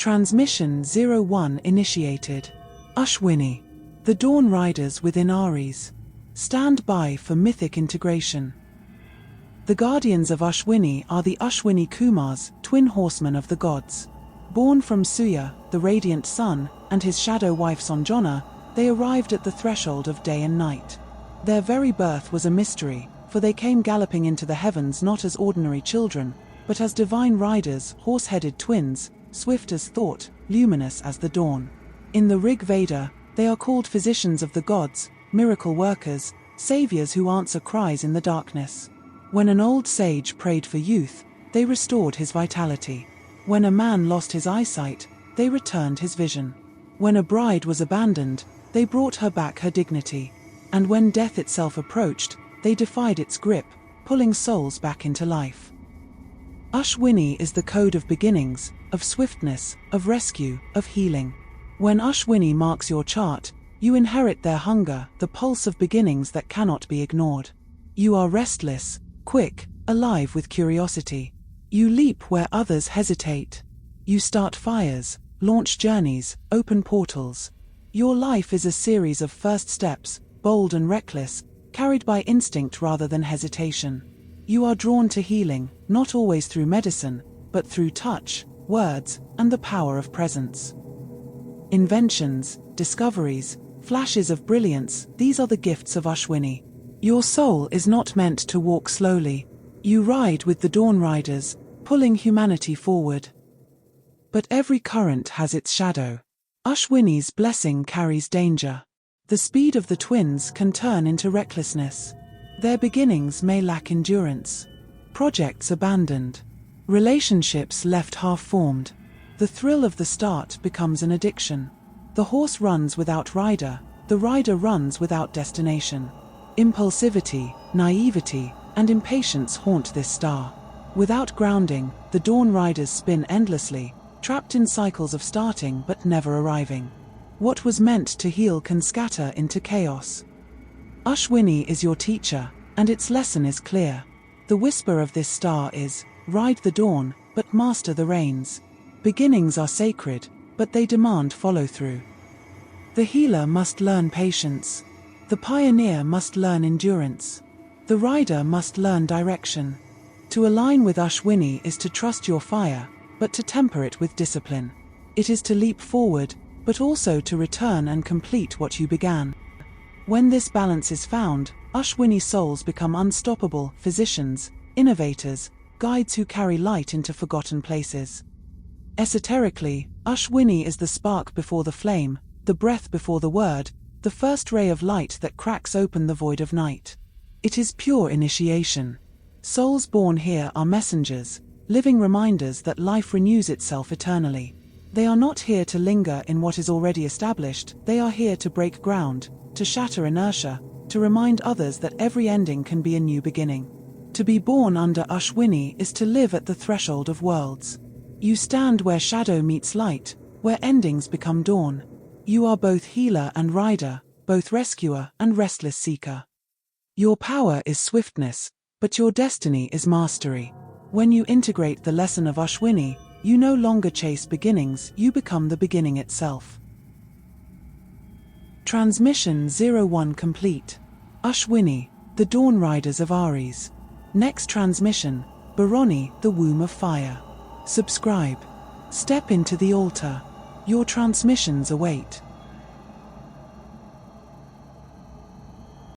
Transmission 01 initiated. Ashwini, the Dawn Riders within Aries. Stand by for mythic integration. The guardians of Ashwini are the Ashwini Kumaras, twin horsemen of the gods. Born from Surya, the radiant sun, and his shadow wife Sanjana, they arrived at the threshold of day and night. Their very birth was a mystery, for they came galloping into the heavens not as ordinary children, but as divine riders, horse-headed twins, swift as thought, luminous as the dawn. In the Rig Veda, they are called physicians of the gods, miracle workers, saviors who answer cries in the darkness. When an old sage prayed for youth, they restored his vitality. When a man lost his eyesight, they returned his vision. When a bride was abandoned, they brought her back her dignity. And when death itself approached, they defied its grip, pulling souls back into life. Ashwini is the code of beginnings, of swiftness, of rescue, of healing. When Ashwini marks your chart, you inherit their hunger, the pulse of beginnings that cannot be ignored. You are restless, quick, alive with curiosity. You leap where others hesitate. You start fires, launch journeys, open portals. Your life is a series of first steps, bold and reckless, carried by instinct rather than hesitation. You are drawn to healing, not always through medicine, but through touch, words, and the power of presence. Inventions, discoveries, flashes of brilliance, these are the gifts of Ashwini. Your soul is not meant to walk slowly. You ride with the Dawn Riders, pulling humanity forward. But every current has its shadow. Ashwini's blessing carries danger. The speed of the twins can turn into recklessness. Their beginnings may lack endurance. Projects abandoned. Relationships left half-formed. The thrill of the start becomes an addiction. The horse runs without rider, the rider runs without destination. Impulsivity, naivety, and impatience haunt this star. Without grounding, the Dawn Riders spin endlessly, trapped in cycles of starting but never arriving. What was meant to heal can scatter into chaos. Ashwini is your teacher, and its lesson is clear. The whisper of this star is, ride the dawn, but master the reins. Beginnings are sacred, but they demand follow-through. The healer must learn patience. The pioneer must learn endurance. The rider must learn direction. To align with Ashwini is to trust your fire, but to temper it with discipline. It is to leap forward, but also to return and complete what you began. When this balance is found, Ashwini souls become unstoppable physicians, innovators, guides who carry light into forgotten places. Esoterically, Ashwini is the spark before the flame, the breath before the word, the first ray of light that cracks open the void of night. It is pure initiation. Souls born here are messengers, living reminders that life renews itself eternally. They are not here to linger in what is already established, they are here to break ground, to shatter inertia, to remind others that every ending can be a new beginning. To be born under Ashwini is to live at the threshold of worlds. You stand where shadow meets light, where endings become dawn. You are both healer and rider, both rescuer and restless seeker. Your power is swiftness, but your destiny is mastery. When you integrate the lesson of Ashwini, you no longer chase beginnings, you become the beginning itself. Transmission 01 complete. Ashwini, the Dawn Riders of Aries. Next transmission, Baroni, the Womb of Fire. Subscribe. Step into the altar. Your transmissions await.